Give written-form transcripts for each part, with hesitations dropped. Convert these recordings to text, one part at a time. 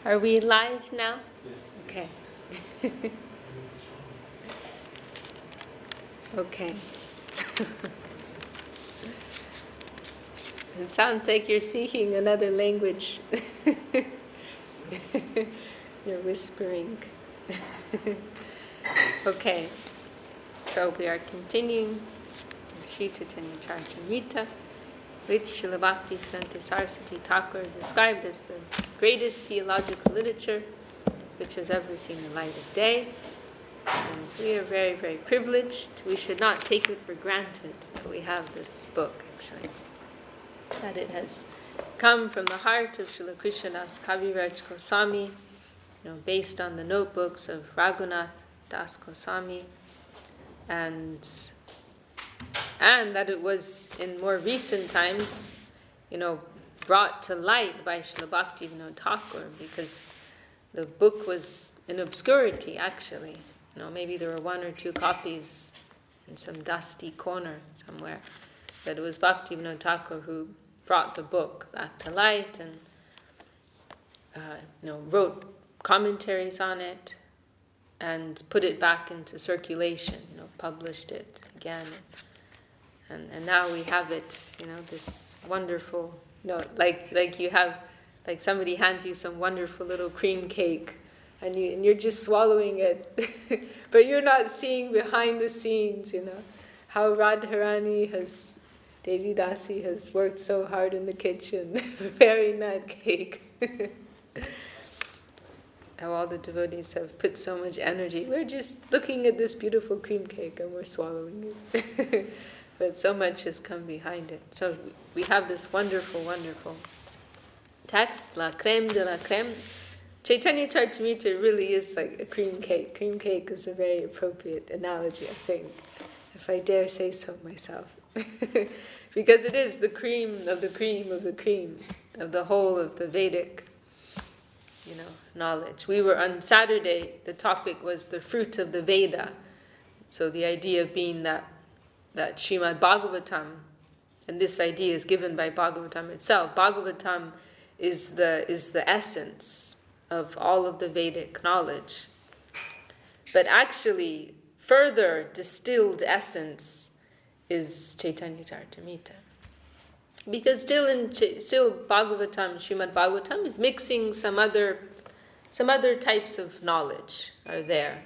Are we live now? Yes. Okay. Okay. It sounds like you're speaking another language. You're whispering. Okay. So we are continuing with Sri Chaitanya Charitamrita, which Srila Bhakti Siddhanta Saraswati Thakur described as the greatest theological literature which has ever seen the light of day. And we are very, very privileged. We should not take it for granted that we have this book, actually. That it has come from the heart of Srila Krishnadas Kaviraj Goswami, based on the notebooks of Raghunath Das Goswami, and that it was in more recent times, brought to light by Srila Bhaktivinoda Thakur, because the book was in obscurity, actually. Maybe there were one or two copies in some dusty corner somewhere, but it was Bhaktivinoda Thakur who brought the book back to light and wrote commentaries on it and put it back into circulation, published it again. And now we have it, this wonderful, like you have, like somebody hands you some wonderful little cream cake and you're just swallowing it, but you're not seeing behind the scenes, how Radharani Devidasi has worked so hard in the kitchen preparing that cake. How all the devotees have put so much energy. We're just looking at this beautiful cream cake and we're swallowing it. But so much has come behind it. So we have this wonderful, wonderful text, la crème de la crème. Chaitanya Charitamrita really is like a cream cake. Cream cake is a very appropriate analogy, I think, if I dare say so myself. Because it is the cream of the cream of the cream of the whole of the Vedic, knowledge. We were on Saturday, the topic was the fruit of the Veda. So the idea being that Srimad Bhagavatam, and this idea is given by Bhagavatam itself. Bhagavatam is the essence of all of the Vedic knowledge. But actually, further distilled essence is Chaitanya Charitamrita. Because still Bhagavatam, Srimad Bhagavatam is mixing some other types of knowledge are there.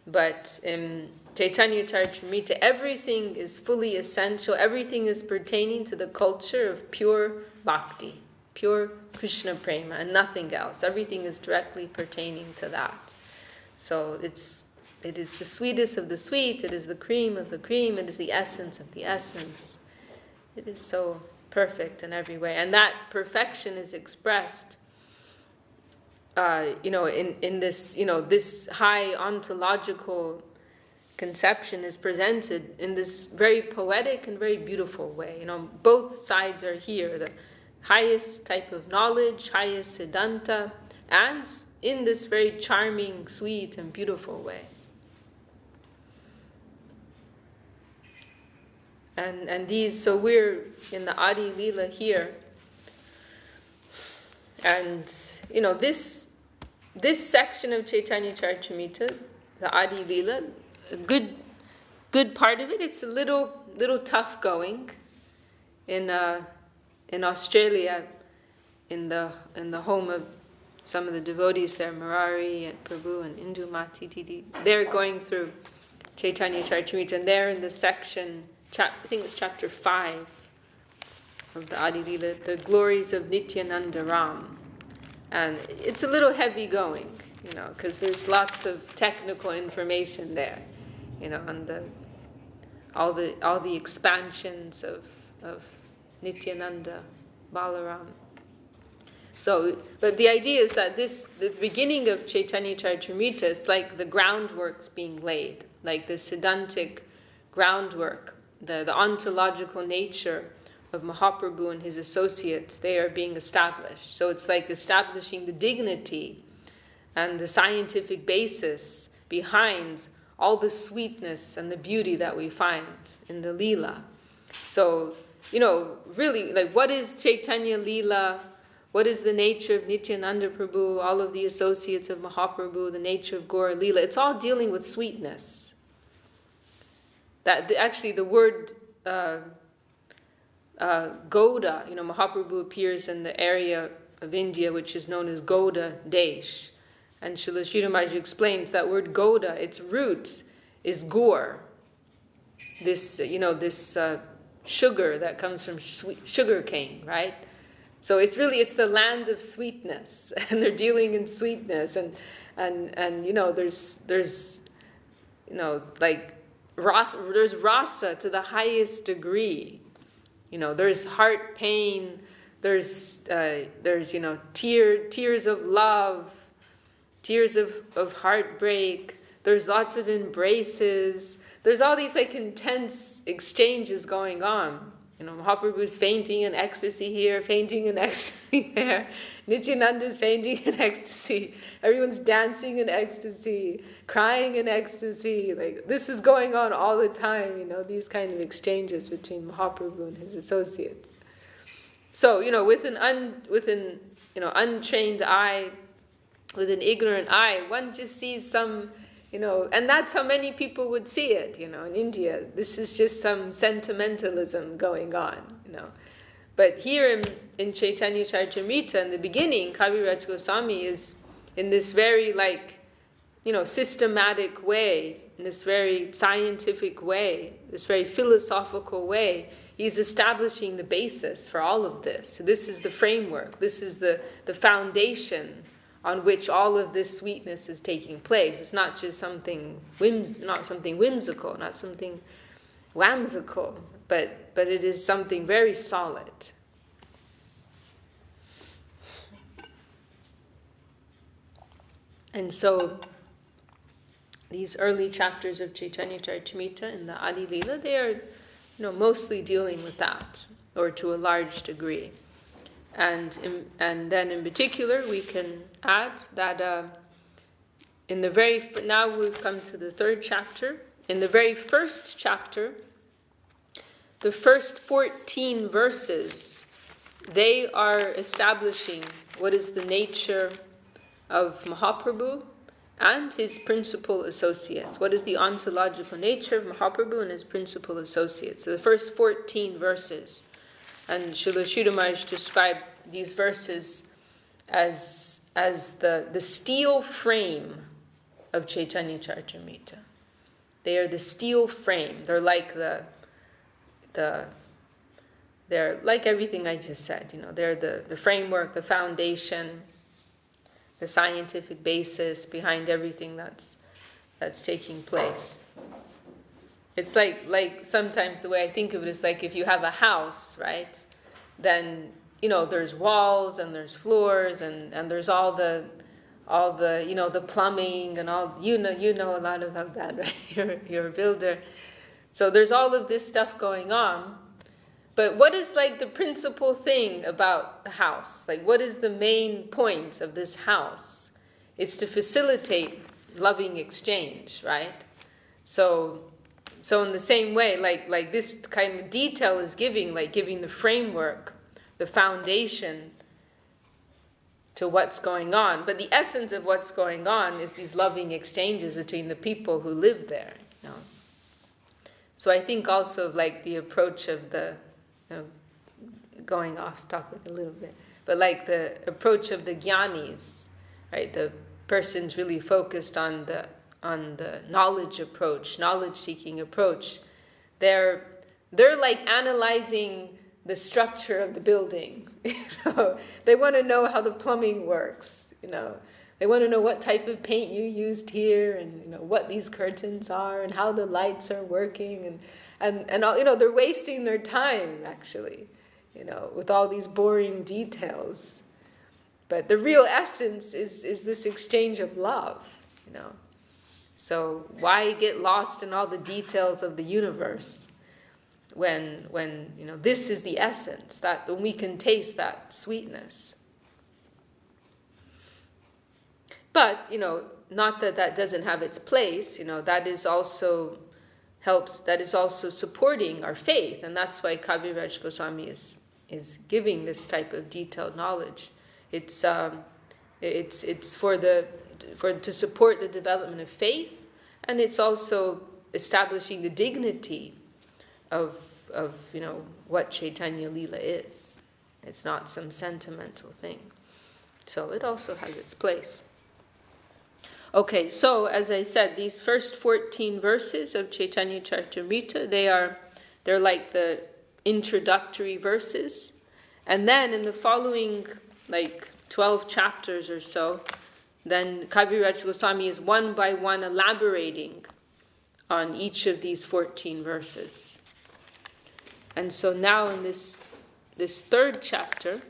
But in Chaitanya Charitamrita, everything is fully essential, everything is pertaining to the culture of pure bhakti, pure Krishna prema, and nothing else. Everything is directly pertaining to that. So it is the sweetest of the sweet, it is the cream of the cream, it is the essence of the essence. It is so perfect in every way. And that perfection is expressed in this, this high ontological conception is presented in this very poetic and very beautiful way. Both sides are here, the highest type of knowledge, highest siddhanta, and in this very charming, sweet, and beautiful way. And these, so we're in the Adi Leela here, and this section of Chaitanya Charitamrita, the Adi Leela, a good part of it. It's a little tough going. In Australia, in the home of some of the devotees there, Murari and Prabhu and Indumati Didi, they're going through Chaitanya Charitamrita, and they're in the section. I think it's chapter 5 of the Adi Leela, the glories of Nityananda Ram. And it's a little heavy going, because there's lots of technical information there, on all the expansions of Nityananda, Balaram. So, but the idea is that the beginning of Chaitanya Charitamrita, it's like the groundwork's being laid, like the Siddhantic groundwork. The ontological nature of Mahaprabhu and his associates, they are being established. So it's like establishing the dignity and the scientific basis behind all the sweetness and the beauty that we find in the Leela. So, really, like, what is Chaitanya Leela? what is the nature of Nityananda Prabhu, all of the associates of Mahaprabhu, the nature of Gaura Leela. It's all dealing with sweetness. Actually, the word Gauda, Mahaprabhu appears in the area of India which is known as Gauda Desh. And Srila Sridhar Maharaj explains that word Gauda, its root is gur. This, this sugar that comes from sugar cane, right? So it's the land of sweetness, and they're dealing in sweetness, and there's like there's rasa to the highest degree. There's heart pain, there's tears of love, tears of heartbreak. There's lots of embraces. There's all these like intense exchanges going on. Mahaprabhu's fainting in ecstasy here, fainting in ecstasy there. Nityananda's fainting in ecstasy. Everyone's dancing in ecstasy, crying in ecstasy. Like this is going on all the time. These kind of exchanges between Mahaprabhu and his associates. So with an untrained eye, with an ignorant eye, one just sees some. And that's how many people would see it, in India. This is just some sentimentalism going on, But here in Chaitanya Charitamrita, in the beginning, Kaviraj Goswami is in this very, systematic way, in this very scientific way, this very philosophical way, he's establishing the basis for all of this. So this is the framework, this is the foundation on which all of this sweetness is taking place. It's not just something whimsical, not something whimsical, but it is something very solid. And so these early chapters of Chaitanya Charitamrita in the Adi Leela, they are mostly dealing with that, or to a large degree. And then in particular, we can add that now we've come to the third chapter. In the very first chapter, the first 14 verses, they are establishing what is the nature of Mahaprabhu and his principal associates. What is the ontological nature of Mahaprabhu and his principal associates? So the first 14 verses. And Srila Sridhar Maharaj described these verses as the steel frame of Chaitanya Charitamrita. They are the steel frame. They're like they're like everything I just said. They're the framework, the foundation, the scientific basis behind everything that's taking place. It's like sometimes the way I think of it is like if you have a house, right? Then there's walls and there's floors and there's all the the plumbing and all you know a lot about that, right? You're a builder. So there's all of this stuff going on. But what is the principal thing about the house? What is the main point of this house? It's to facilitate loving exchange, right? So in the same way, like this kind of detail is giving the framework, the foundation to what's going on. But the essence of what's going on is these loving exchanges between the people who live there. So I think also the approach of the, going off topic a little bit, but the approach of the jnanis, right? The person's really focused on the knowledge approach, knowledge-seeking approach. They're analyzing the structure of the building. They want to know how the plumbing works. They want to know what type of paint you used here, and what these curtains are, and how the lights are working, and all, they're wasting their time actually, with all these boring details. But the real essence is this exchange of love, So why get lost in all the details of the universe when this is the essence, that when we can taste that sweetness. But not that doesn't have its place. That is also helps. That is also supporting our faith, and that's why Kaviraj Goswami is giving this type of detailed knowledge. It's to support the development of faith, and it's also establishing the dignity of what Chaitanya Leela is. It's not some sentimental thing. So it also has its place. Okay, so as I said, these first 14 verses of Chaitanya Charitamrita, they're like the introductory verses. And then in the following 12 chapters or so, then Kaviraj Goswami is one by one elaborating on each of these 14 verses. And so now in this third chapter,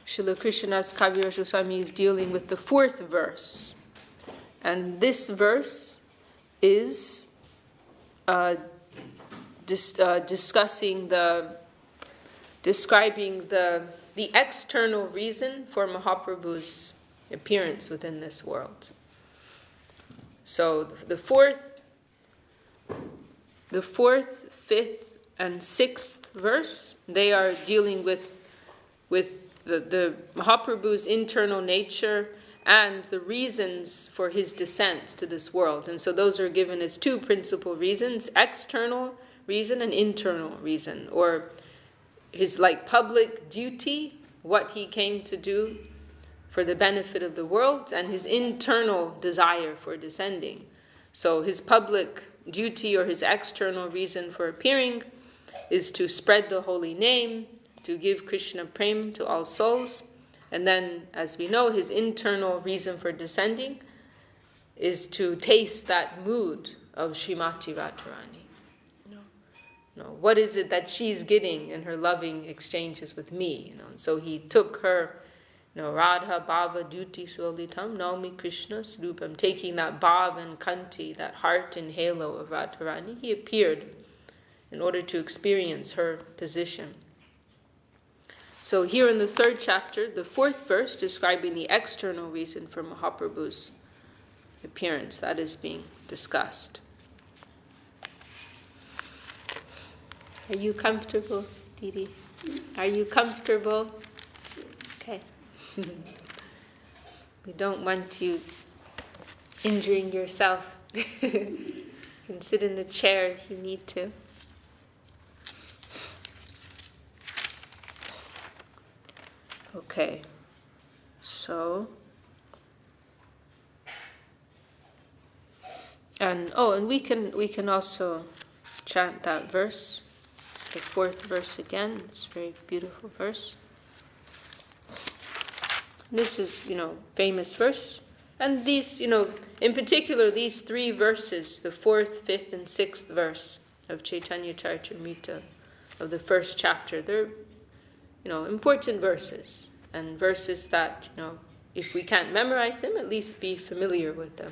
Srila Krishnadas Kaviraj Goswami is dealing with the fourth verse. And this verse is describing the external reason for Mahaprabhu's appearance within this world. So the fourth, fifth, and sixth verse, they are dealing with the Mahaprabhu's internal nature and the reasons for his descent to this world. And so those are given as two principal reasons: external reason and internal reason, or his public duty, what he came to do for the benefit of the world, and his internal desire for descending. So his public duty or his external reason for appearing is to spread the holy name, to give Krishna prem to all souls. And then, as we know, his internal reason for descending is to taste that mood of Srimati Radharani. What is it that she's getting in her loving exchanges with me? And so he took her, Radha Bhava Duti Solitam Naumi Krishna Srupam, taking that Bhav and Kanti, that heart and halo of Radharani, he appeared in order to experience her position. So here in the third chapter, the fourth verse, describing the external reason for Mahaprabhu's appearance, that is being discussed. Are you comfortable, Didi? Are you comfortable? Okay. We don't want you injuring yourself. You can sit in a chair if you need to. Okay. So, and we can also chant that verse. The fourth verse again. It's a very beautiful verse. This is, famous verse. And these, in particular, these three verses, the fourth, fifth, and sixth verse of Chaitanya Charitamrita, of the first chapter, they're, important verses. And verses that, if we can't memorize them, at least be familiar with them.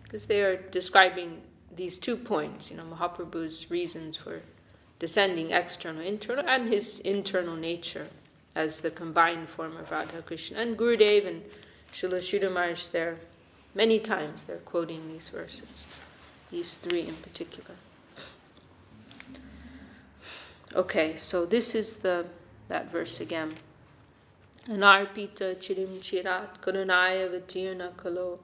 Because they are describing these 2 points, Mahaprabhu's reasons for descending, external, internal, and his internal nature as the combined form of Radha Krishna. And Gurudev and Srila Sridhar Maharaj, many times they're quoting these verses, these three in particular. Okay, so this is that verse again. Anarpita chirim chirat karunaya vitirna kalo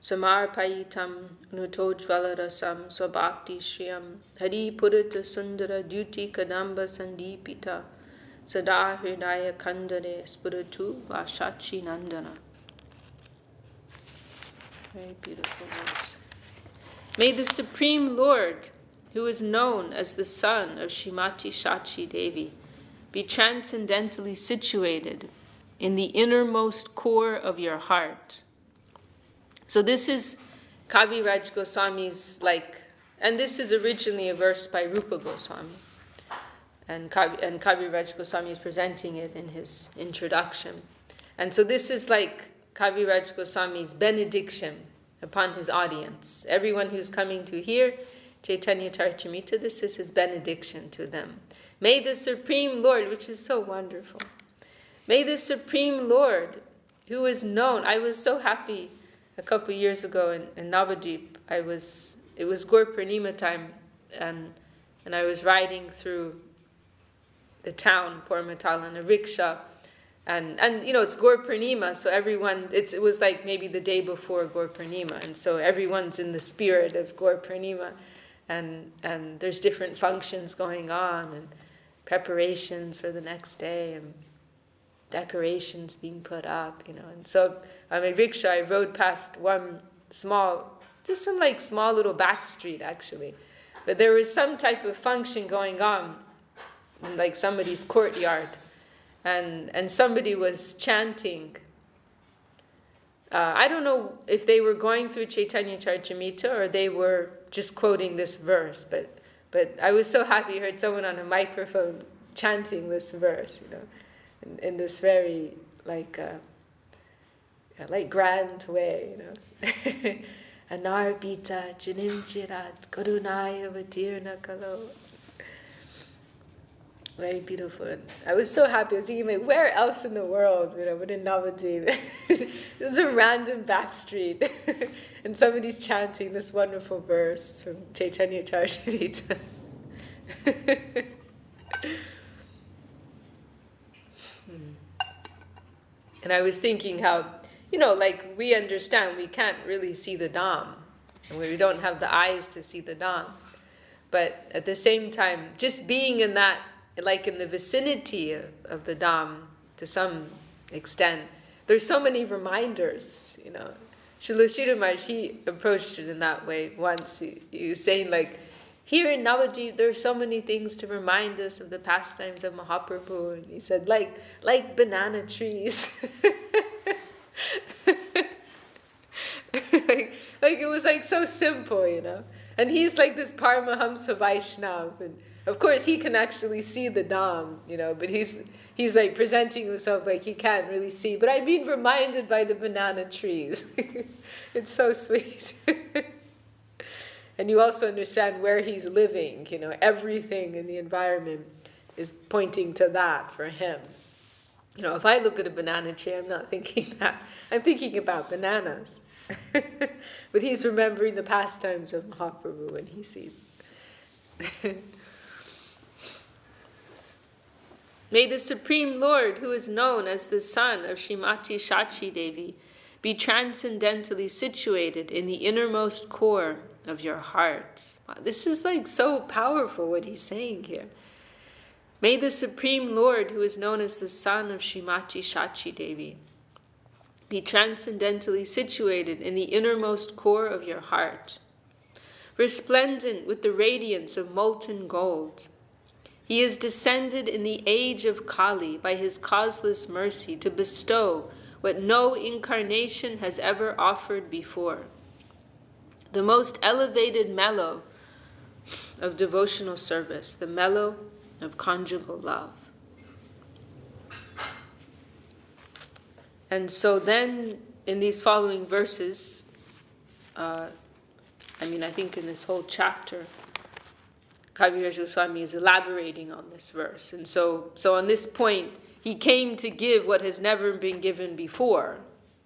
samarpayitam unutojvalarasam swabhakti shriyam hari purita sundara duti kadamba sandipita sada hridaya kandare spuratu vashachi nandana. Very beautiful verse. May the Supreme Lord, who is known as the son of Srimati Ch.Ch. Devi, be transcendently situated in the innermost core of your heart. So this is Kaviraj Goswami's, and this is originally a verse by Rupa Goswami. And Kaviraj Goswami is presenting it in his introduction. And so this is Kaviraj Goswami's benediction upon his audience. Everyone who's coming to hear Chaitanya Charitamrita, this is his benediction to them. May the Supreme Lord, which is so wonderful, may the Supreme Lord, who is known, I was so happy a couple of years ago in Navadvip. It was Gaur Purnima time, and I was riding through the town, Pormatal, in a rickshaw, And it's Gaur Purnima, so everyone, it was like maybe the day before Gaur Purnima, and so everyone's in the spirit of Gaur Purnima, and there's different functions going on, and preparations for the next day, and decorations being put up, and so on my rickshaw I rode past one small little back street actually, but there was some type of function going on in like somebody's courtyard. And somebody was chanting. I don't know if they were going through Chaitanya Charitamrita or they were just quoting this verse, but I was so happy I heard someone on a microphone chanting this verse, in this very like grand way, Anarbita Janim Chirat Karunaya Vatirna Kalo. Very beautiful. And I was so happy. I was thinking, like, where else in the world, but in Navadvip? There's a random back street, and somebody's chanting this wonderful verse from Chaitanya Charitamrita. And I was thinking how, like we understand we can't really see the Dham, and we don't have the eyes to see the Dham. But at the same time, just being in that, like in the vicinity of the Dham, to some extent, there's so many reminders, Srila Sridhar Maharaj, he approached it in that way once. He was saying, like, here in Navadvip, there's so many things to remind us of the pastimes of Mahaprabhu. And he said, like banana trees. like it was like so simple, And he's like this Paramahamsa Vaishnav, and of course he can actually see the Dham, but he's like presenting himself like he can't really see. But I've been reminded by the banana trees. It's so sweet. And you also understand where he's living, everything in the environment is pointing to that for him. If I look at a banana tree, I'm not thinking that. I'm thinking about bananas. But he's remembering the pastimes of Mahaprabhu when he sees. May the Supreme Lord, who is known as the son of Srimati Ch.Ch. Devi, be transcendentally situated in the innermost core of your hearts. Wow, this is like so powerful what he's saying here. May the Supreme Lord, who is known as the son of Srimati Ch.Ch. Devi, be transcendentally situated in the innermost core of your heart, resplendent with the radiance of molten gold. He is descended in the age of Kali by his causeless mercy to bestow what no incarnation has ever offered before. The most elevated mellow of devotional service, the mellow of conjugal love. And so then, in these following verses, I think in this whole chapter, Kaviraj Goswami is elaborating on this verse. And so on this point, he came to give what has never been given before,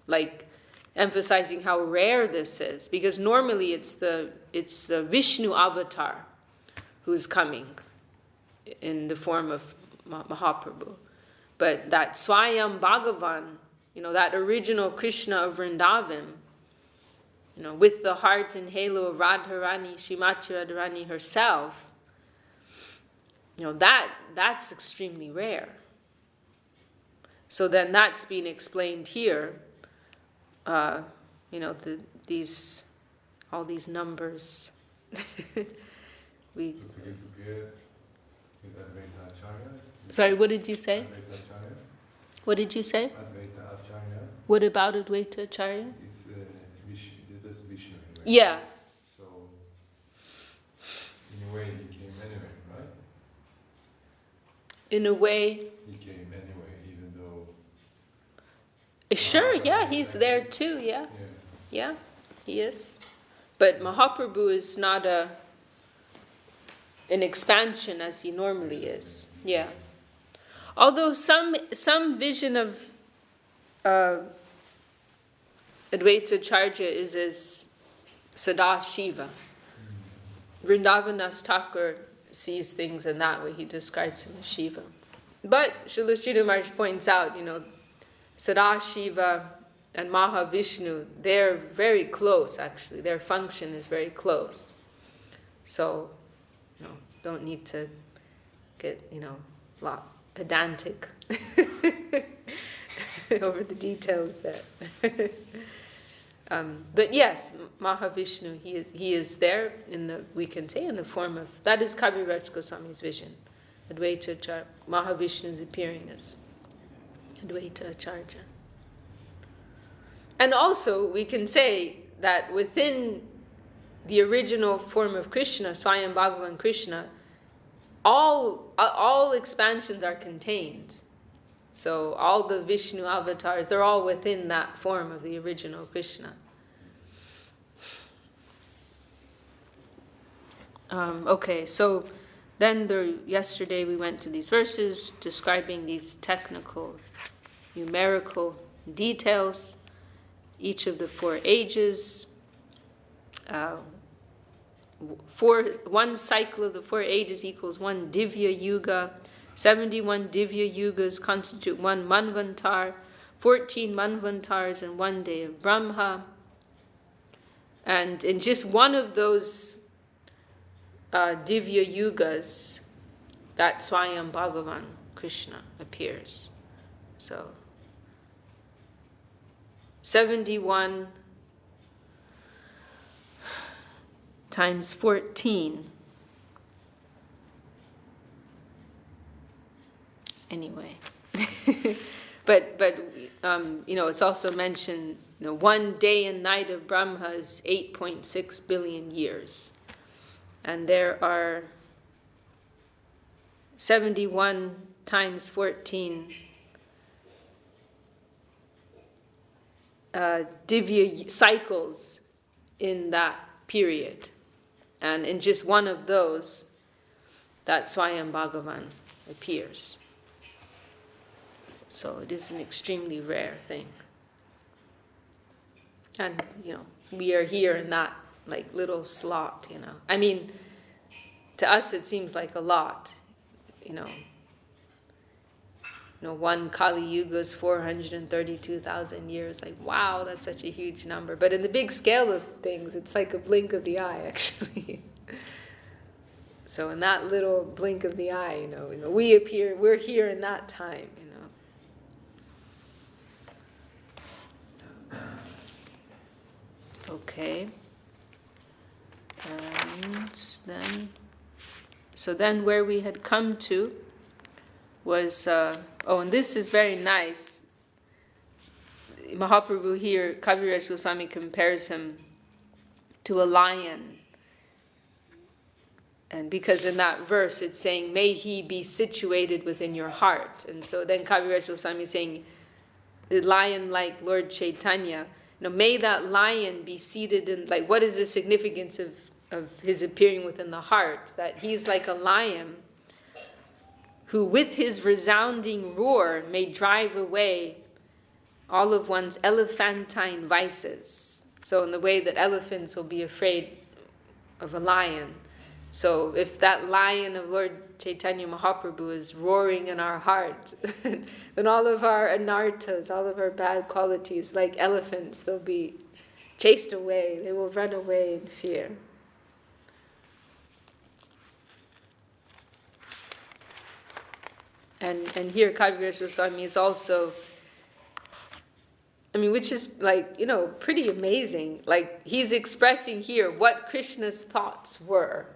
like emphasizing how rare this is, because normally it's the Vishnu avatar who's coming in the form of Mahaprabhu. But that Swayam Bhagavan, that original Krishna of Vrindavan, with the heart and halo of Radharani, Srimati Radharani herself, that's extremely rare. So then that's being explained here. All these numbers. Sorry, what did you say? What did you say? What about Advaita Acharya? That's Vishnu. Right? Yeah. So, in a way, he came anyway, right? In a way. He came anyway, even though. Sure, yeah, he's there too, yeah. Yeah, he is. But Mahaprabhu is not an expansion as he normally is. Yeah. Although some vision of Advaita Acharya is as Sada Shiva. Vrindavanas Thakur sees things in that way. He describes him as Shiva. But Srila Sridhar Maharaj points out, Sadashiva and Mahavishnu, they're very close actually. Their function is very close. So, don't need to get, lot pedantic over the details there. But yes, Mahavishnu, he is there we can say in the form of, that is Kaviraj Goswami's vision. Advaita Acharya, Mahavishnu is appearing as Advaita Acharya. And also, we can say that within the original form of Krishna, Swayam Bhagavan Krishna, all expansions are contained. So all the Vishnu avatars, they're all within that form of the original Krishna. Okay, so then yesterday we went to these verses describing these technical, numerical details, each of the 4 ages. One cycle of the 4 ages equals 1 Divya Yuga. 71 Divya Yugas constitute 1 Manvantar, 14 Manvantars and 1 day of Brahma. And in just one of those Divya Yugas, that Swayam Bhagavan Krishna appears. So 71 times 14. Anyway, but it's also mentioned, 1 day and night of Brahma is 8.6 billion years, and there are 71 times 14 Divya cycles in that period, and in just one of those, that Swayam Bhagavan appears. So it is an extremely rare thing. And, we are here in that, little slot, I mean, to us it seems like a lot, one Kali Yuga is 432,000 years. Wow, that's such a huge number. But in the big scale of things, it's like a blink of the eye, actually. So in that little blink of the eye, we're here in that time, Okay. And then where we had come to was, and this is very nice. Mahaprabhu here, Kaviraj Goswami compares him to a lion. And because in that verse it's saying, may he be situated within your heart. And so then Kaviraj Goswami is saying, the lion like Lord Chaitanya, may that lion be seated in, what is the significance of his appearing within the heart? That he's like a lion who with his resounding roar may drive away all of one's elephantine vices. So in the way that elephants will be afraid of a lion. So if that lion of Lord Chaitanya Mahaprabhu is roaring in our hearts, then all of our anarthas, all of our bad qualities, like elephants, they'll be chased away. They will run away in fear. And here Kaviraj Goswami is also, which is pretty amazing. He's expressing here what Krishna's thoughts were,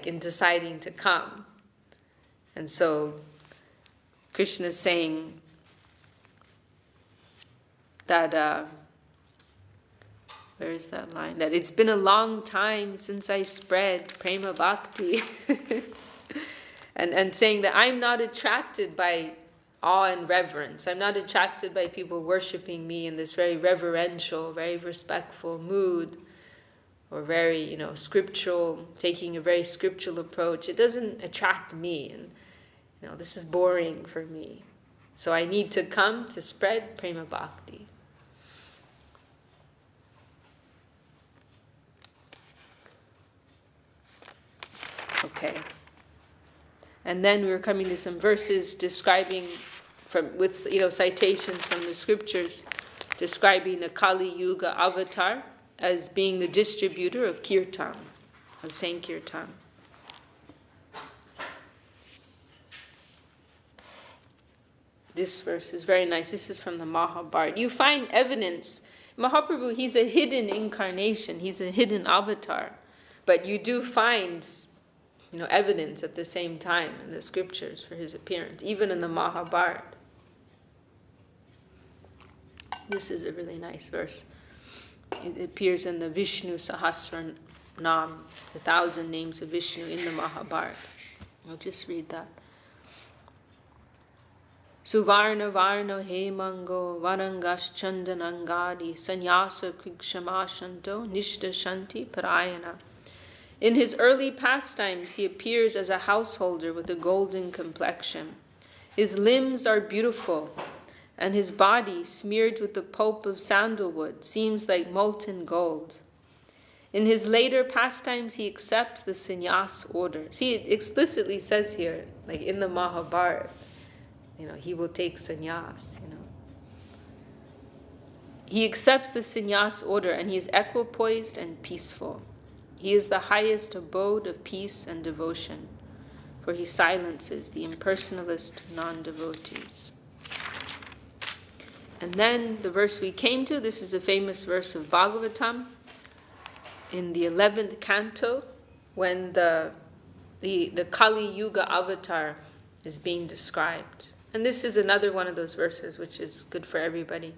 in deciding to come. And so Krishna's saying that, where is that line? That it's been a long time since I spread prema bhakti. And saying that I'm not attracted by awe and reverence. I'm not attracted by people worshiping me in this very reverential, very respectful mood, or very, scriptural, taking a very scriptural approach. It doesn't attract me, and this is boring for me. So I need to come to spread prema bhakti. Okay. And then we were coming to some verses describing, with citations from the scriptures, describing the Kali Yuga avatar as being the distributor of kirtan, of Sankirtan. This verse is very nice. This is from the Mahabharata. You find evidence. Mahaprabhu, he's a hidden incarnation. He's a hidden avatar. But you do find, evidence at the same time in the scriptures for his appearance, even in the Mahabharata. This is a really nice verse. It appears in the Vishnu Sahasranam, the 1,000 names of Vishnu in the Mahabharata. I'll just read that. Suvarna Varno Hemango Varangas Chandanangadi Sanyasa Krikshamashanto Nishta Shanti Parayana. In his early pastimes, he appears as a householder with a golden complexion. His limbs are beautiful, and his body, smeared with the pulp of sandalwood, seems like molten gold. In his later pastimes, he accepts the sannyas order. See, it explicitly says here, like in the Mahabharata, he will take sannyas, He accepts the sannyas order, and he is equipoised and peaceful. He is the highest abode of peace and devotion, for he silences the impersonalist non-devotees. And then the verse we came to, this is a famous verse of Bhagavatam, in the 11th canto, when the Kali Yuga avatar is being described. And this is another one of those verses which is good for everybody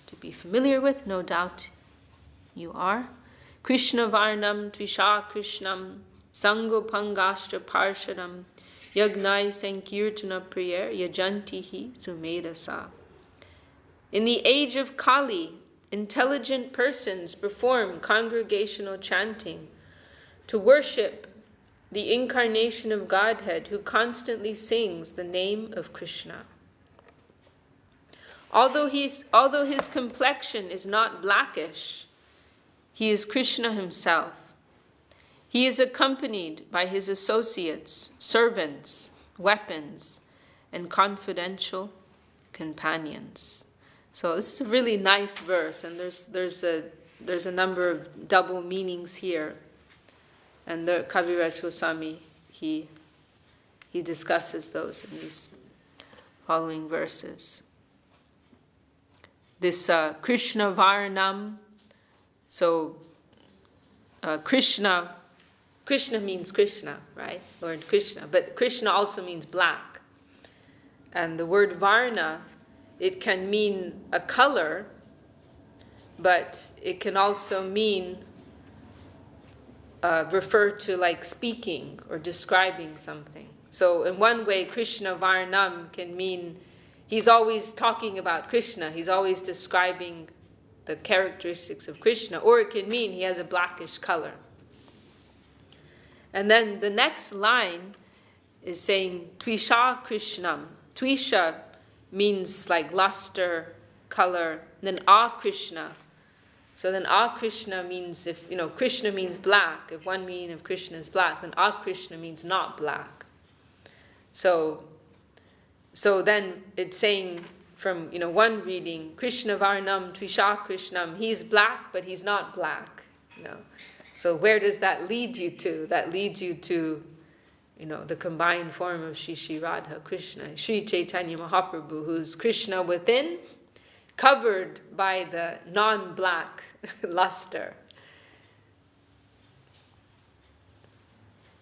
to be familiar with, no doubt you are. Krishna Varnam Tvisha Krishnam Sango Pangashtra Parshadam Yagnai Sankirtana Prayer Yajantihi Sumedasa. In the age of Kali, intelligent persons perform congregational chanting to worship the incarnation of Godhead who constantly sings the name of Krishna. Although his complexion is not blackish, he is Krishna himself. He is accompanied by his associates, servants, weapons, and confidential companions. So this is a really nice verse, and there's a number of double meanings here. And the Kaviraj Goswami, he discusses those in these following verses. This Krishna Varnam, so Krishna means Krishna, right? Lord Krishna. But Krishna also means black. And the word Varna, it can mean a color, but it can also mean refer to like speaking or describing something. So in one way, Krishna Varnam can mean he's always talking about Krishna. He's always describing the characteristics of Krishna. Or it can mean he has a blackish color. And then the next line is saying Tvisha Krishnam. Tvisha means like luster, color. And then Krishna. So then Krishna means, if Krishna means black, if one meaning of Krishna is black, then Krishna means not black. So then it's saying from one reading, Krishna Varnam Tvisha Krishnam, he's black but he's not black. So where does that lead you to? That leads you to the combined form of Shri Radha Krishna, Sri Chaitanya Mahaprabhu, who's Krishna within, covered by the non-black luster.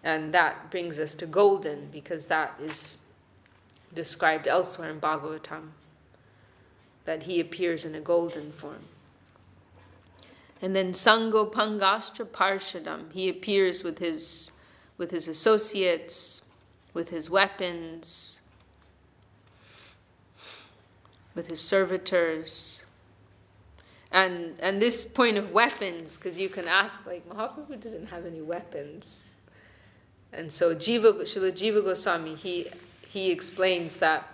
And that brings us to golden, because that is described elsewhere in Bhagavatam, that he appears in a golden form. And then Sango Pangashtra Parshadam, he appears with his associates, with his weapons, with his servitors. And this point of weapons, because you can ask, like, Mahaprabhu doesn't have any weapons. And so Srila Jiva Goswami, he explains that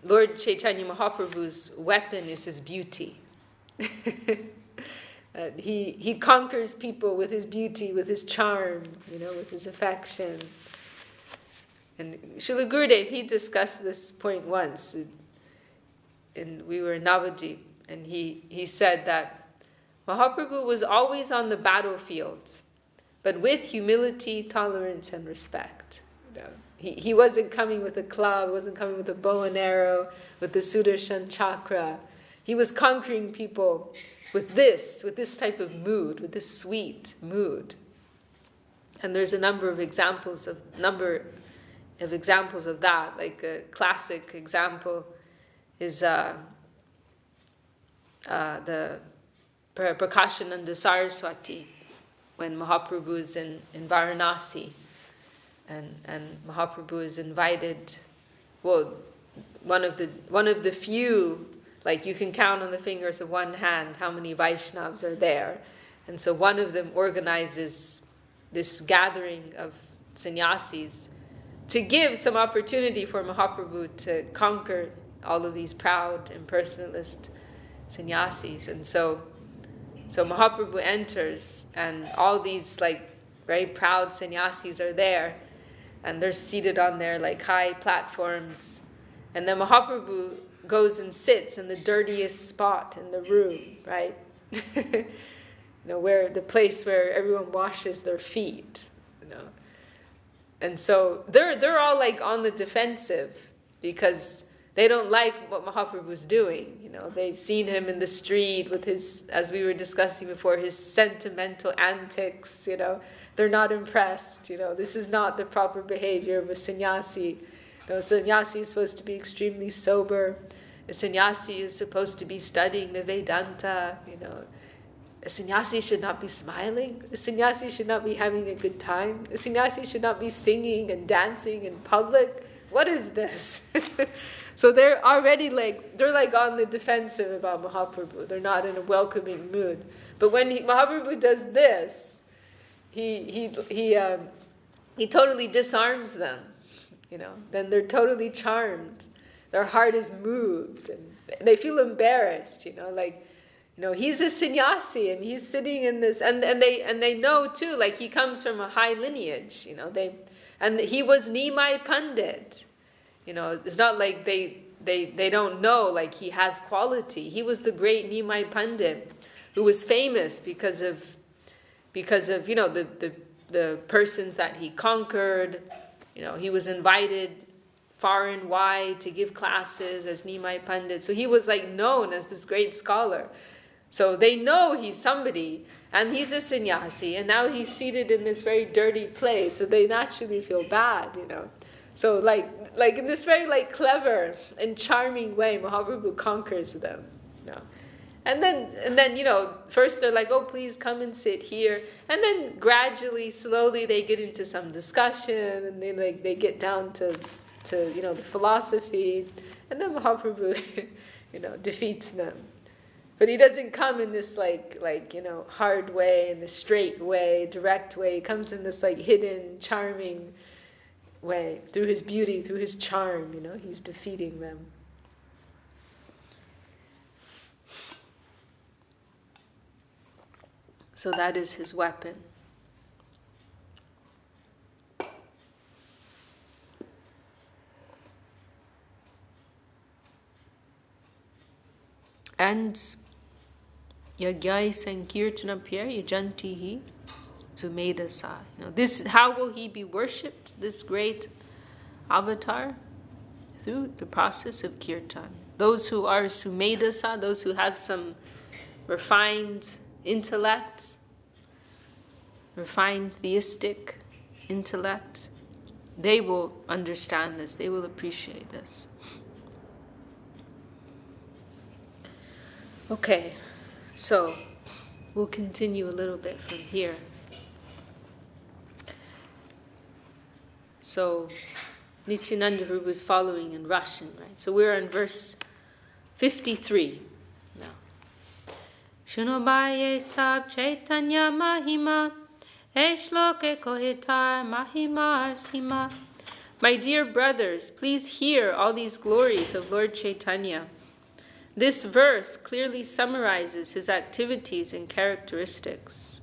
Lord Chaitanya Mahaprabhu's weapon is his beauty. He conquers people with his beauty, with his charm, with his affection. And Srila Gurudev, he discussed this point once, and we were in Navadvip, and he said that Mahaprabhu was always on the battlefield, but with humility, tolerance, and respect. You know, he wasn't coming with a club, wasn't coming with a bow and arrow, with the Sudarshan chakra. He was conquering people with this type of mood, with this sweet mood. And there's a number of examples of that. Like a classic example is the Prakashananda Saraswati, when Mahaprabhu is in Varanasi, and Mahaprabhu is invited. Well, one of the few, like you can count on the fingers of one hand how many Vaishnavas are there, and so one of them organizes this gathering of sannyasis to give some opportunity for Mahaprabhu to conquer all of these proud, impersonalist sannyasis. And so Mahaprabhu enters, and all these like very proud sannyasis are there, and they're seated on their like high platforms. And then Mahaprabhu goes and sits in the dirtiest spot in the room, right? Where the place where everyone washes their feet, And so they're all like on the defensive because they don't like what Mahaprabhu's doing. They've seen him in the street with his, as we were discussing before, his sentimental antics. They're not impressed. This is not the proper behavior of a sannyasi. Sannyasi is supposed to be extremely sober. A sannyasi is supposed to be studying the Vedanta. A sannyasi should not be smiling. A sannyasi should not be having a good time. A sannyasi should not be singing and dancing in public. What is this? So they're already they're on the defensive about Mahaprabhu. They're not in a welcoming mood. But when Mahaprabhu does this, he totally disarms them. Then they're totally charmed. Their heart is moved, and they feel embarrassed. He's a sannyasi, and he's sitting in this, and they know too, he comes from a high lineage, and he was Nimai Pandit. It's not like they don't know, he has quality. He was the great Nimai Pandit, who was famous because of the persons that he conquered. He was invited far and wide to give classes as Nimai Pandit. So he was known as this great scholar. So they know he's somebody, and he's a sannyasi, and now he's seated in this very dirty place, so they naturally feel bad, So in this very clever and charming way, Mahaprabhu conquers them, And then first they're oh, please come and sit here, and then gradually, slowly they get into some discussion, and then they get down to the philosophy, and then Mahaprabhu defeats them. But he doesn't come in this hard way, in the straight way, direct way. He comes in this hidden, charming way, through his beauty, through his charm. He's defeating them. So that is his weapon. And Yagyai Sankirtana Pier Yajantihi Sumedasa. This, how will he be worshipped, this great avatar? Through the process of kirtan. Those who are Sumedasa, those who have some refined intellect, refined theistic intellect, they will understand this, they will appreciate this. Okay, so we'll continue a little bit from here. So Nityananda Prabhu was following in Russian, right? So we're in verse 53 now. Shunobaye sab Chaitanya Mahima, Eshloke kohitar Mahima Arsima. My dear brothers, please hear all these glories of Lord Chaitanya. This verse clearly summarizes his activities and characteristics.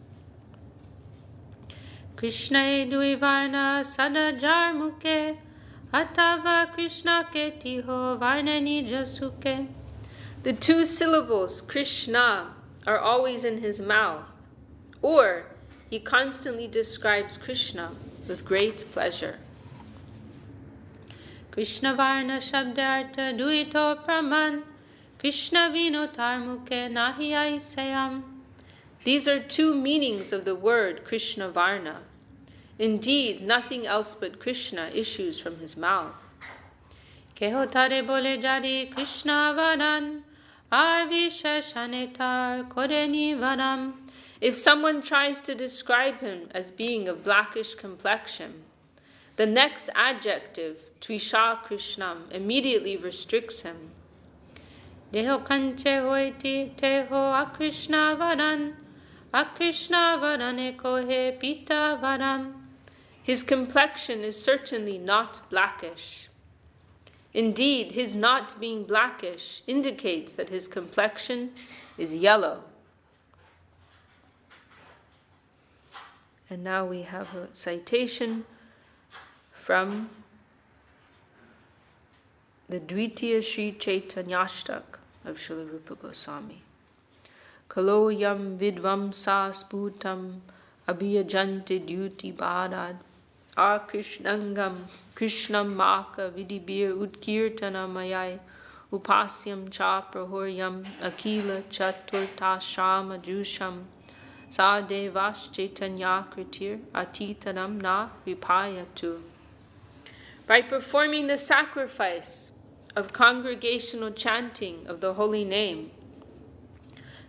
Krishna duivarna sadajar muke Atava Krishna Ketiho Varnani Jasuke. The two syllables, Krishna, are always in his mouth, or he constantly describes Krishna with great pleasure. Krishna Varna Shabdartha Duito Praman Krishna Vino Tarmuke Nahi Aisayam. These are two meanings of the word Krishna Varna. Indeed, nothing else but Krishna issues from his mouth. Kehotare bole jari Krishna Varan Arvishashanetar Koreni Varam. If someone tries to describe him as being of blackish complexion, the next adjective, Tvisha Krishnam, immediately restricts him. Deho kanche hoiti teho akrishna varan varane kohe pita varam. His complexion is certainly not blackish. Indeed, his not being blackish indicates that his complexion is yellow. And now we have a citation from the Dvitiya Sri Chaitanyashtak of Srila Rupa Goswami. Kaloyam vidvam sa sputam abhiyajanti dyuti bhadad akrishnangam krishnam maka vidibir utkirtana mayai upasyam cha prahoryam akila chaturta shama jusham sa devas chaitanyakritir atitanam na vipayatu. By performing the sacrifice of congregational chanting of the holy name,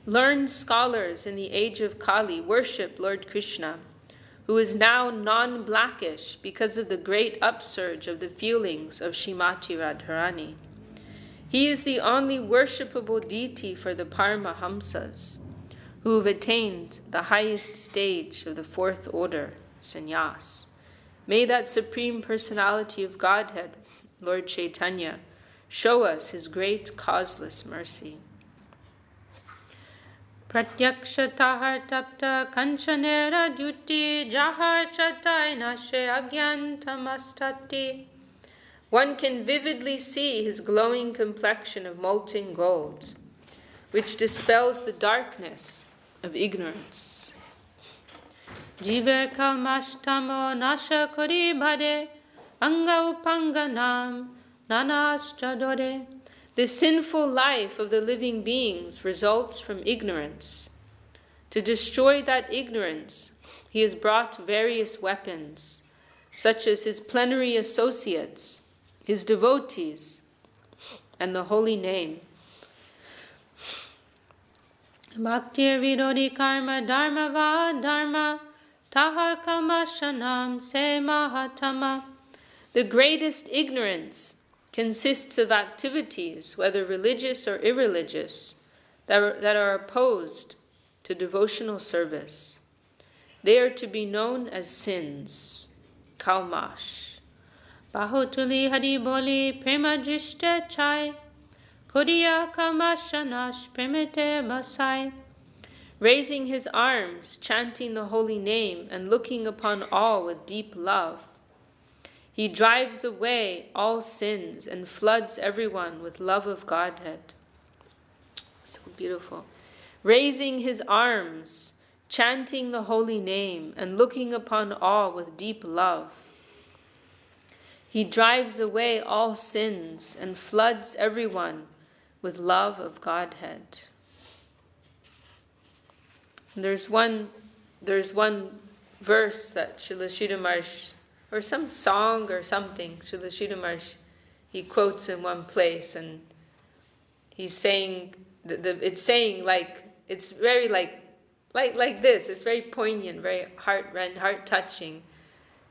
learned scholars in the age of Kali worship Lord Krishna, who is now non-blackish because of the great upsurge of the feelings of Srimati Radharani. He is the only worshipable deity for the Paramahamsas, who have attained the highest stage of the fourth order, sannyas. May that Supreme Personality of Godhead, Lord Chaitanya, show us his great causeless mercy. Pratyakshata tapta kanchanera duti jahar chatai nashe agyantamastati. One can vividly see his glowing complexion of molten gold, which dispels the darkness of ignorance. Jiver kalmashtamo nasha kori bhade anga upanganam nanaschadore. The sinful life of the living beings results from ignorance. To destroy that ignorance, he has brought various weapons, such as his plenary associates, his devotees, and the holy name. Bhaktir vidodi karma dharma va dharma tahar kalmashanam se mahatama. The greatest ignorance consists of activities, whether religious or irreligious, that are opposed to devotional service. They are to be known as sins, kalmash. Bahutuli hari boli prema drishte chai kodiya kalmashanash premete basai. Raising his arms, chanting the holy name, and looking upon all with deep love, he drives away all sins and floods everyone with love of Godhead. So beautiful. Raising his arms, chanting the holy name, and looking upon all with deep love, he drives away all sins and floods everyone with love of Godhead. And there's one verse that Srila Sridhar Maharaj, or some song or something, Srila Sridhar Maharaj, he quotes in one place, and he's saying, it's saying like, it's very like this, it's very poignant, very heart-touching,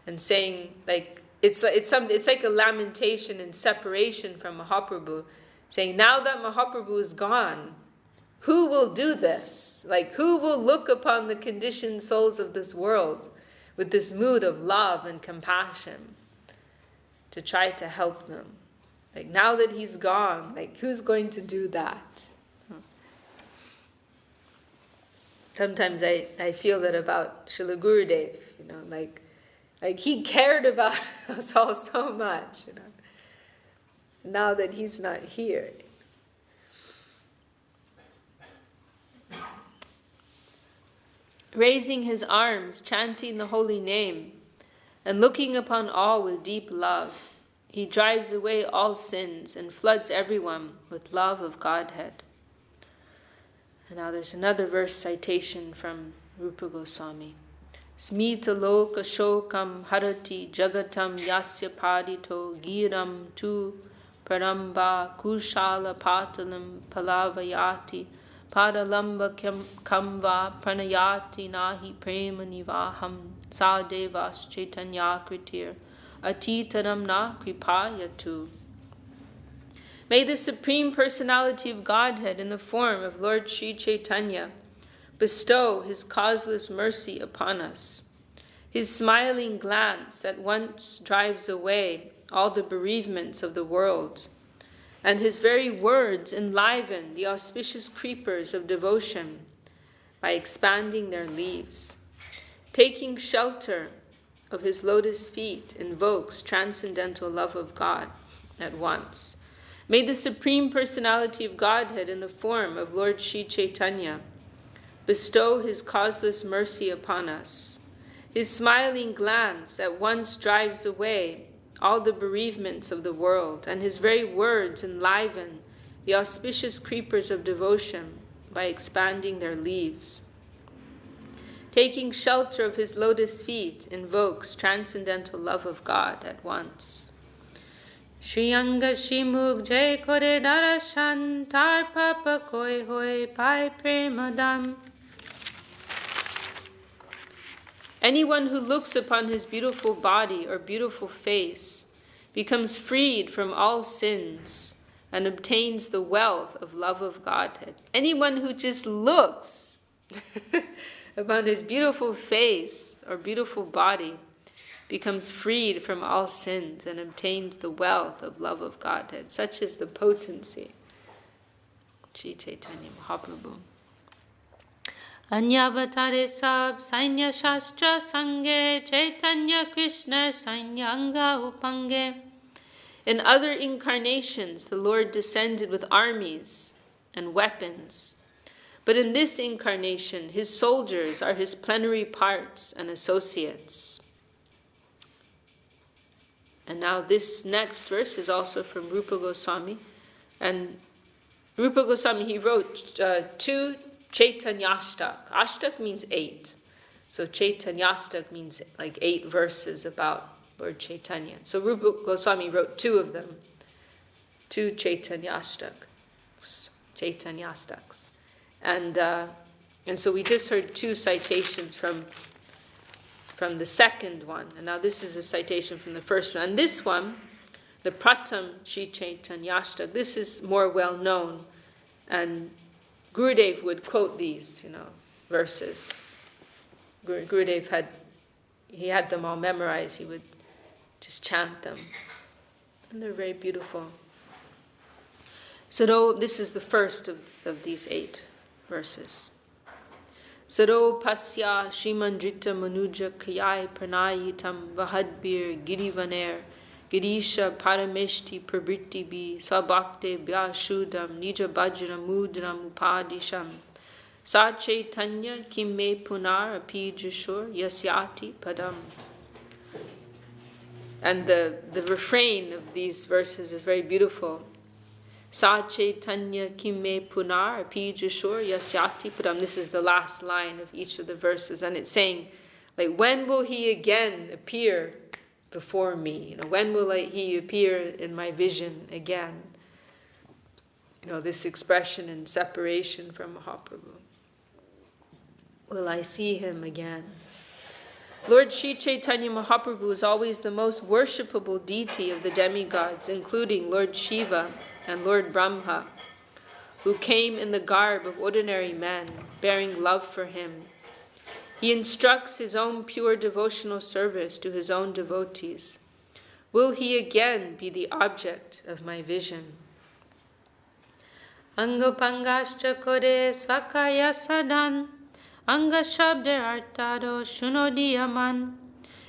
and saying like, it's like a lamentation and separation from Mahaprabhu, saying, now that Mahaprabhu is gone, who will do this? Like, who will look upon the conditioned souls of this world with this mood of love and compassion to try to help them? Like, now that he's gone, like, who's going to do that? Sometimes I feel that about Srila Gurudev, Like he cared about us all so much, now that he's not here. Raising his arms, chanting the holy name, and looking upon all with deep love, he drives away all sins and floods everyone with love of Godhead. And now there's another verse citation from Rupa Goswami. Smita loka shokam harati jagatam yasya padito giram tu paramba kushala patalam palavayati padalamba kamva pranayati nahi prema nivaham sadevas chaitanya kritir atitaram na kripayatu. May the Supreme Personality of Godhead in the form of Lord Sri Chaitanya bestow his causeless mercy upon us. His smiling glance at once drives away all the bereavements of the world, and his very words enliven the auspicious creepers of devotion by expanding their leaves. Taking shelter of his lotus feet invokes transcendental love of God at once. May the Supreme Personality of Godhead in the form of Lord Sri Chaitanya bestow his causeless mercy upon us. His smiling glance at once drives away all the bereavements of the world, and his very words enliven the auspicious creepers of devotion by expanding their leaves. Taking shelter of his lotus feet invokes transcendental love of God at once. Shriyanga Shimuk Jai Kore Darashan Tar Papa Koi Hoi Pai Premadam. Anyone who looks upon his beautiful body or beautiful face becomes freed from all sins and obtains the wealth of love of Godhead. Anyone who just looks upon his beautiful face or beautiful body becomes freed from all sins and obtains the wealth of love of Godhead. Such is the potency. Sri Chaitanya Mahaprabhu. Anyavatare sab sainya shastra sange Chaitanya Krishna sainyanga upange. In other incarnations, the Lord descended with armies and weapons. But in this incarnation, his soldiers are his plenary parts and associates. And now this next verse is also from Rupa Goswami. And Rupa Goswami, he wrote 2 Chaitanyashtak. Ashtak means 8. So Chaitanyashtak means like 8 verses about Lord Chaitanya. So Rupa Goswami wrote 2 of them. 2 Chaitanyastaks. And so we just heard 2 citations from the second one. And now this is a citation from the first one. And this one, the Pratam Sri Chaitanyashtak, this is more well known. And Gurudev would quote these, verses. Gurudev had them all memorized. He would just chant them. And they're very beautiful. So this is the first of these 8 verses. Saro pasya shrimandrita manuja kayai pranayitam vahadbir girivaner girisha parameshti prabriti bi swabhakte vyashudam nija bajram mudram upadisham sa chaitanya kim me punar apijashur yasyati padam. And the refrain of these verses is very beautiful. Sa Chaitanya kimme punar apijashur yasyati padam. This is the last line of each of the verses, and it's saying, like, when will he again appear before me? When will he appear in my vision again? This expression in separation from Mahaprabhu. Will I see him again? Lord Sri Chaitanya Mahaprabhu is always the most worshipable deity of the demigods, including Lord Shiva and Lord Brahma, who came in the garb of ordinary men, bearing love for him. He instructs his own pure devotional service to his own devotees. Will he again be the object of my vision? Angopangashcha kore swakaya sadan, anga shabde artado shunodiyaman,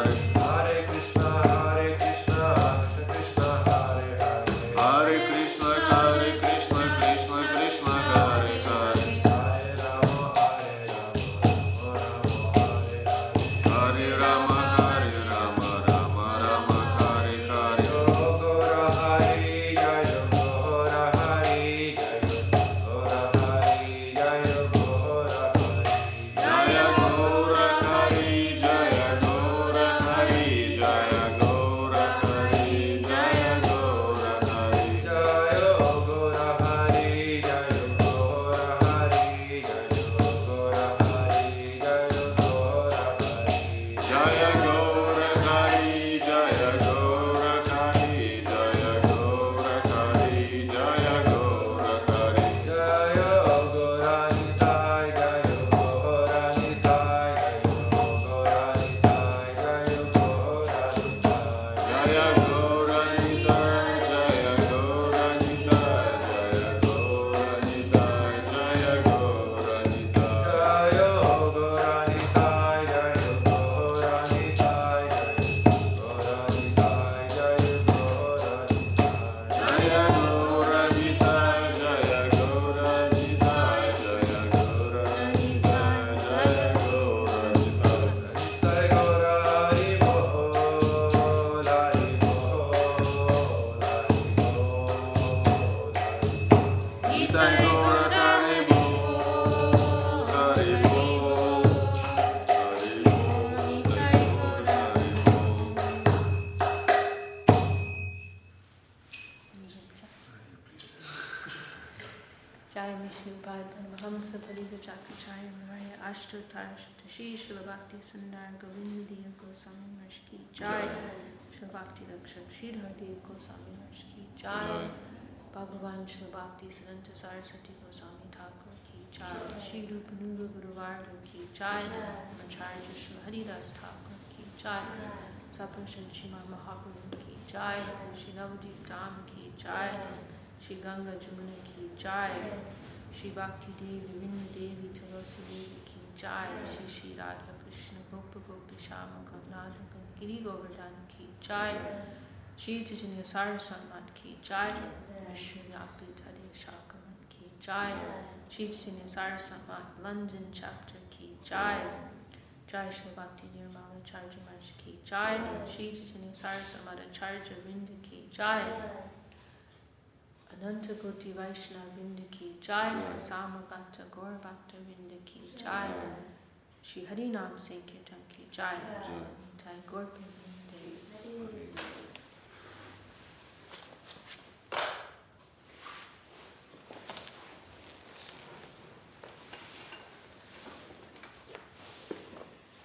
Hare. Hare Krishna, Krishna Hare Hare. Hare Krishna, Krishna Krishna, Hare Hare. Hare Rama, Rama Hare Hare. Hare Rama, Rama Rama, Hare Hare. Jaya Gaura Hari, Jaya Gaura Hari, Jaya Gaura Hari, Jaya Gaura Hari. Jaya Gauranitai, Jaya Gauranitai, Jaya Gauranitai, Jaya Gauranitai. Jaya Gauranitai, Jaya Gauranitai, Jaya Gauranitai, Jaya Gauranitai. Jaya Gauranitai, Jaya Gauranitai, Jaya Gauranitai, Jaya Gauranitai. Jaya Gauranitai, Jaya Gauranitai, Jaya Gauranitai, Jaya Gauranitai. Jai Gaura Hari Bol, Hari Bol, Hari Bol. Nitai Gaura Hari Bol, Hari Bol, Hari Bol, Nitai Gaura Hari Bol. Jai Vishnu Pai Paramahamsa Parivachaka Chaya Maraya Ashtotar Shatashi Srila Bhakti Sundar Govinda Diya Goswami Maharaj Ki Jai Srila Bhakti Rakshak Sridhar Diya Goswami Maharaj Ki Jai Bhagavan Srila Bhakti Siddhanta Saraswati Goswami Thakur Ki Jai Shri Rupanuga Guruvarga Ki Jai Acharya Srila Haridas Thakur Ki Jai Saprashan Shrimad Mahaprabhu Ki Jai Shri Navadip Dham Ki Jai Shri Ganga Jamuna Ki Jai Shri Bhakti Devi Vinda Devi Tulasi Devi Ki Jai Shri Shri Radha Krishna Gopa Gopi Shama Radha Giri Govardhan Ki Jai Shri Chaitanya Saraswati Ki Jai Vishnu Vyapi Tade Shakaman Ki Jai Shri Chaitanya Saraswati London Chapter Ki Jai Jai Shri Bhakti Nirmala Charja Maharaj Ki Jai Shri Chaitanya Saraswati Charja Vinda Ki Jai Ananta Koti Vaishnava Vinda Ki Jai Samagata Gaur Bhakta Vinda Ki Jai Shri Harinam Sankirtan Ki Jai Jai Gaur Vinda.